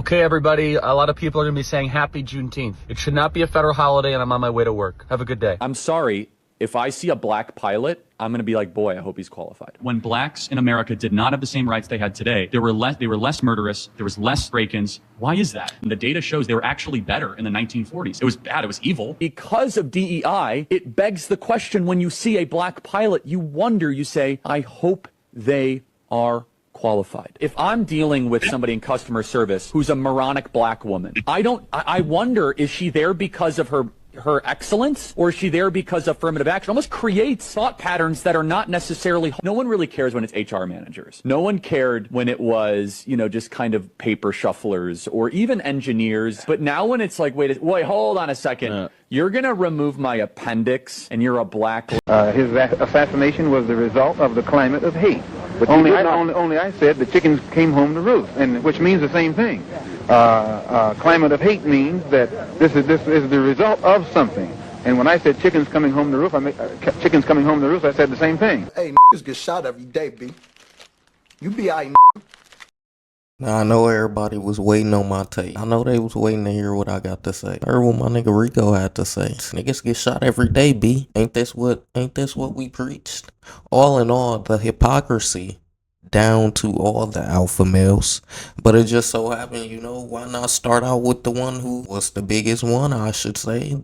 Okay, everybody, a lot of people are going to be saying happy Juneteenth. It should not be a federal holiday, and I'm on my way to work. Have a good day. I'm sorry. If I see a black pilot, I'm going to be like, boy, I hope he's qualified. When blacks in America did not have the same rights they had today, they were less murderous, there was less break-ins. Why is that? And the data shows they were actually better in the 1940s. It was bad, it was evil. Because of DEI, it begs the question when you see a black pilot, you wonder, you say, I hope they are qualified. If I'm dealing with somebody in customer service who's a moronic black woman, I wonder, is she there because of her excellence, or is she there because of affirmative action? Almost creates thought patterns that are not necessarily. No one really cares when it's HR managers. No one cared when it was, just kind of paper shufflers or even engineers. But now when it's like, wait, hold on a second. You're going to remove my appendix and you're a black. His assassination was the result of the climate of hate. But only I said the chickens came home to roost, and which means the same thing. Climate of hate means that this is the result of something. And when I said chickens coming home to roost, I said the same thing. Hey, niggas get shot every day, B. You be aight. Now, I know everybody was waiting on my take. I know they was waiting to hear what I got to say. Heard what my nigga Rico had to say. Niggas get shot every day, B. Ain't this what we preached? All in all, the hypocrisy down to all the alpha males. But it just so happened, why not start out with the one who was the biggest one, I should say.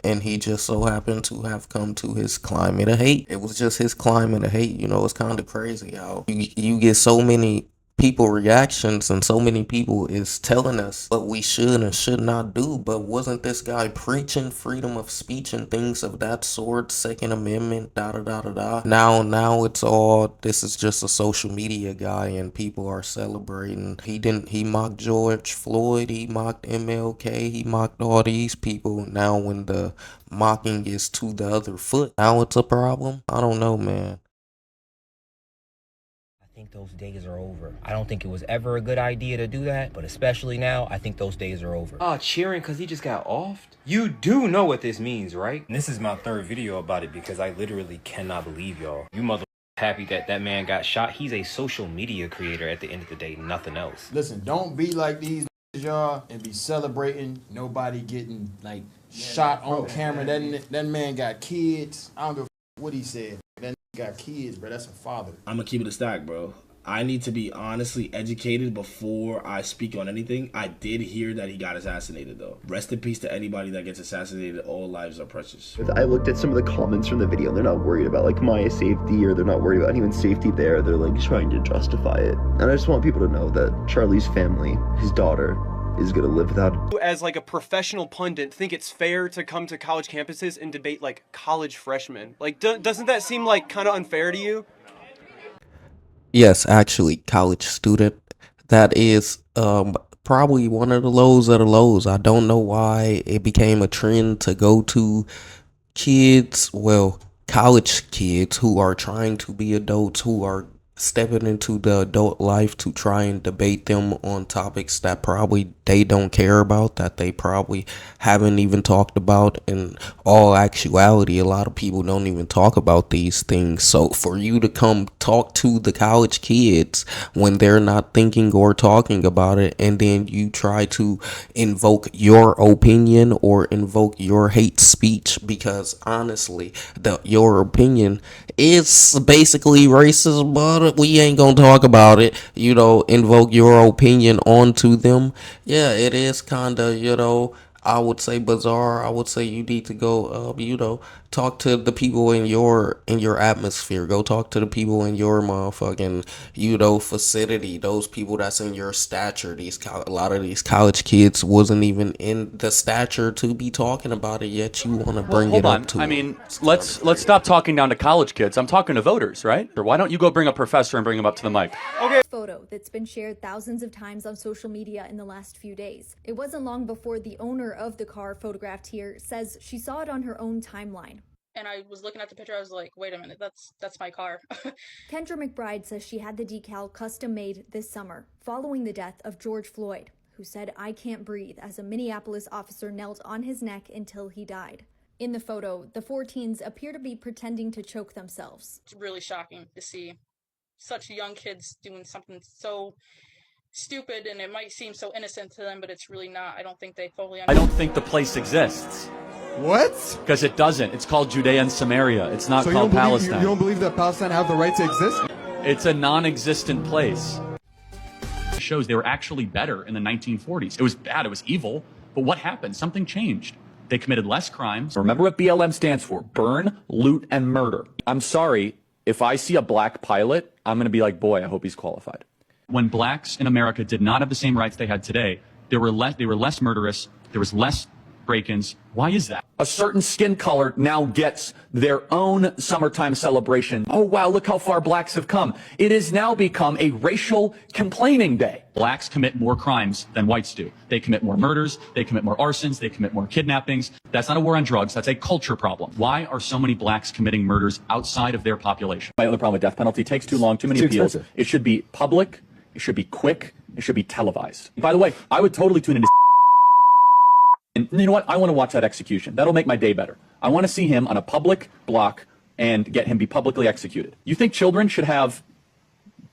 And he just so happened to have come to his climate of hate. It was just his climate of hate. It's kind of crazy how you get so many people reactions and so many people is telling us what we should and should not do. But wasn't this guy preaching freedom of speech and things of that sort, Second Amendment, now it's all, this is just a social media guy and people are celebrating. He mocked George Floyd, he mocked MLK, he mocked all these people. Now when the mocking is to the other foot, now it's a problem. I don't know, man. I think those days are over. I don't think it was ever a good idea to do that, but especially now, I think those days are over. Oh, cheering because he just got offed? You do know what this means, right? And this is my third video about it because I literally cannot believe y'all. You mother happy that man got shot. He's a social media creator at the end of the day, nothing else. Listen, don't be like these y'all and be celebrating nobody getting shot on camera. That man got kids. I don't give a what he said. That got kids, bro. That's a father. I'm gonna keep it a stack, bro. I need to be honestly educated before I speak on anything. I did hear that he got assassinated, though. Rest in peace to anybody that gets assassanated. All lives are precious. I looked at some of the comments from the video, and they're not worried about my safety, or they're not worried about anyone's safety there. They're trying to justify it. And I just want people to know that Charlie's family, his daughter, is gonna live without it. As a professional pundit, think it's fair to come to college campuses and debate college freshmen? Doesn't that seem kind of unfair to you? Yes, actually, college student. That is probably one of the lows of the lows. I don't know why it became a trend to go to college kids who are trying to be adults, who are stepping into the adult life, to try and debate them on topics that probably they don't care about, that they probably haven't even talked about. In all actuality, a lot of people don't even talk about these things. So for you to come talk to the college kids when they're not thinking or talking about it, and then you try to invoke your opinion or invoke your hate speech, because honestly, your opinion is basically racist, but we ain't gonna talk about it. Invoke your opinion onto them. Yeah, it is kinda, I would say bizarre. I would say you need to go, talk to the people in your atmosphere. Go talk to the people in your motherfucking, vicinity. Those people that's in your stature. A lot of these college kids wasn't even in the stature to be talking about it, yet you want to bring it up to. I mean, let's stop talking down to college kids. I'm talking to voters, right? Or why don't you go bring a professor and bring him up to the mic? Okay. Photo that's been shared thousands of times on social media in the last few days. It wasn't long before the owner of the car photographed here says she saw it on her own timeline. And I was looking at the picture, I was like, wait a minute, that's my car. Kendra McBride says she had the decal custom made this summer, following the death of George Floyd, who said, "I can't breathe," as a Minneapolis officer knelt on his neck until he died. In the photo, the 4 teens appear to be pretending to choke themselves. It's really shocking to see such young kids doing something so stupid and it might seem so innocent to them, but it's really not. I don't think they fully I understand. don't think the place exists. What? Because it doesn't. It's called Judea and Samaria. It's not So called you Palestine. don't believe that Palestine have the right to exist? It's a non-existent place. It shows they were actually better in the 1940s. It was bad, it was evil, but what happened? Something changed. They committed less crimes. Remember what BLM stands for: burn, loot, and murder. I'm sorry, if I see a black pilot, I'm going to be like, boy, I hope he's qualified. When blacks in America did not have the same rights they had today, they were less murderous, there was less break-ins. Why is that? A certain skin color now gets their own summertime celebration. Oh, wow, look how far blacks have come. It has now become a racial complaining day. Blacks commit more crimes than whites do. They commit more murders, they commit more arsons, they commit more kidnappings. That's not a war on drugs, that's a culture problem. Why are so many blacks committing murders outside of their population? My other problem with death penalty: takes too long, too many appeals. Expensive. It should be public, it should be quick, it should be televised. By the way, I would totally tune into and you know what? I want to watch that execution. That'll make my day better. I want to see him on a public block and get him be publicly executed. You think children should have,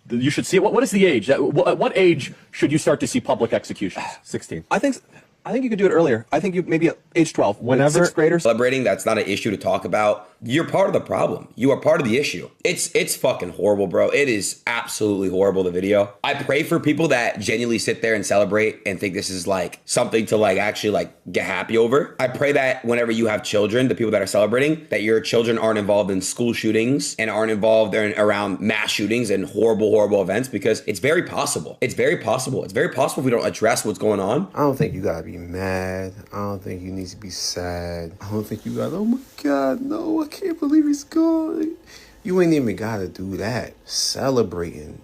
you should see it? What is the age? At what age should you start to see public executions? 16. I think you could do it earlier. I think you maybe at age 12. Whenever 6th graders celebrating, that's not an issue to talk about. You're part of the problem. You are part of the issue. It's fucking horrible, bro. It is absolutely horrible, the video. I pray for people that genuinely sit there and celebrate and think this is like something to like actually like get happy over. I pray that whenever you have children, the people that are celebrating, that your children aren't involved in school shootings and aren't involved around mass shootings and horrible events, because it's very possible. It's very possible. It's very possible if we don't address what's going on. I don't think you gotta be mad. I don't think you need to be sad. I don't think you gotta, oh my God, no, I can't believe he's gone. You ain't even gotta do that. Celebrating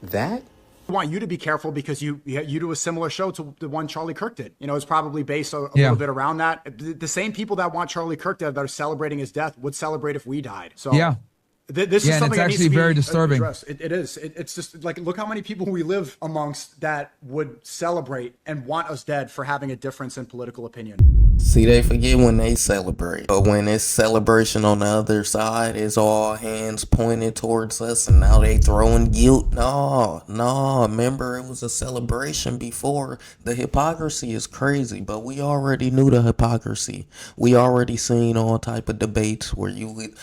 that? I want you to be careful because you do a similar show to the one Charlie Kirk did. You know, it's probably based a little bit around that. The same people that want Charlie Kirk dead, that are celebrating his death, would celebrate if we died. So yeah. This is something it's that actually needs to be very disturbing. addressed. It is. It's just like, look how many people we live amongst that would celebrate and want us dead for having a difference in political opinion. See, they forget when they celebrate. But when it's celebration on the other side, it's all hands pointed towards us, and now they throwing guilt. No, remember, it was a celebration before. The hypocrisy is crazy, but we already knew the hypocrisy. We already seen all type of debates where you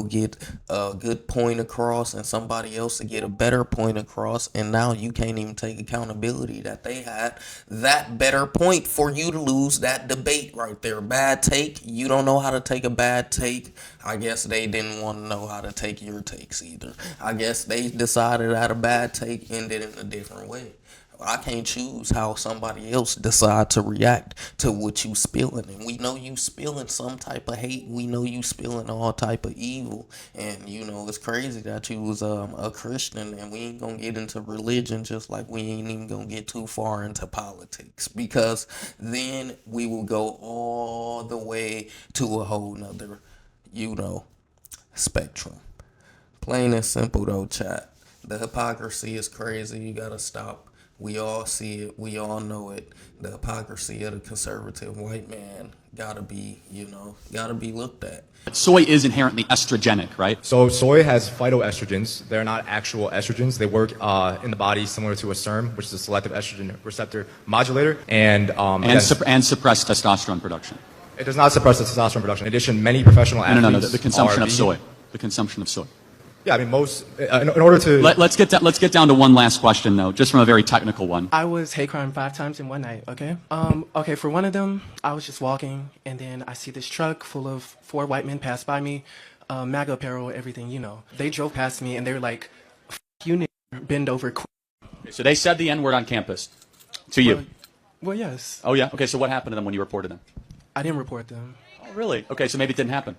get a good point across and somebody else to get a better point across, and now you can't even take accountability that they had that better point for you to lose that debate right there. Bad take. You don't know how to take a bad take. I guess they didn't want to know how to take your takes either. I guess they decided that a bad take ended in a different way. I can't choose how somebody else decide to react to what you spilling, and we know you spilling some type of hate. We know you spilling all type of evil, and you know it's crazy that you was a Christian, and we ain't gonna get into religion, just like we ain't even gonna get too far into politics, because then we will go all the way to a whole nother, spectrum. Plain and simple though, chat. The hypocrisy is crazy. You gotta stop. We all see it. We all know it. The hypocrisy of the conservative white man gotta be looked at. Soy is inherently estrogenic, right? So soy has phytoestrogens. They're not actual estrogens. They work in the body similar to a SERM, which is a selective estrogen receptor modulator, and suppress testosterone production. It does not suppress the testosterone production. In addition, many professional athletes. No. The consumption of soy. The consumption of soy. Yeah, I mean, most, in order to... Let's get down to one last question, though, just from a very technical one. I was hate crime 5 times in one night, okay? Okay, for one of them, I was just walking, and then I see this truck full of 4 white men pass by me, MAGA apparel, everything, you know. They drove past me, and they were like, F you, nigger, bend over quick. So they said the N-word on campus to you? Well, yes. Oh, yeah? Okay, so what happened to them when you reported them? I didn't report them. Oh, really? Okay, so maybe it didn't happen.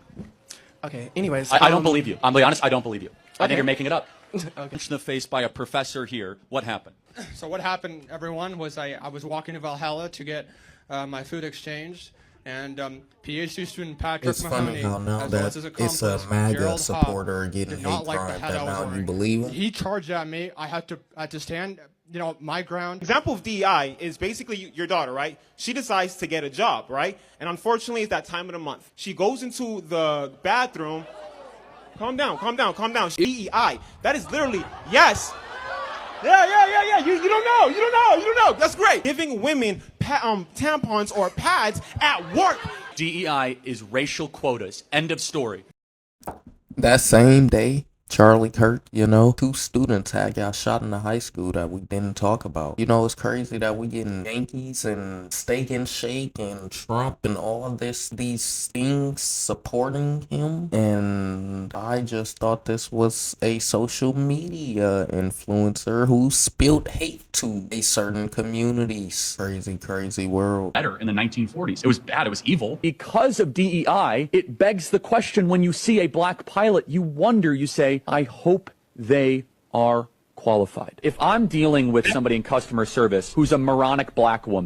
Okay, anyways. I don't believe you. I'm being honest, I don't believe you. I think you're making it up. Okay. Punched in the face by a professor here. What happened? So what happened, everyone, was I was walking to Valhalla to get my food exchanged, and PhD student Patrick It's Mahoney, funny how now as well that as his it's a accomplice, MAGA Gerald supporter Hobb, getting did not hate like the crime hat that I was now you wearing. believe it. He charged at me. I had to stand, my ground. Example of DEI is basically your daughter, right? She decides to get a job, right? And unfortunately, it's that time of the month. She goes into the bathroom. Calm down. DEI. That is literally, yes. Yeah. You don't know. That's great. Giving women tampons or pads at work. DEI is racial quotas. End of story. That same day, Charlie Kirk, 2 students had got shot in the high school that we didn't talk about. It's crazy that we getting Yankees and Steak and Shake and Trump and all of these things supporting him. And I just thought this was a social media influencer who spilled hate to a certain communities. Crazy world. Better in the 1940s. It was bad. It was evil. Because of DEI, it begs the question when you see a black pilot, you wonder, you say, I hope they are qualified. If I'm dealing with somebody in customer service who's a moronic black woman,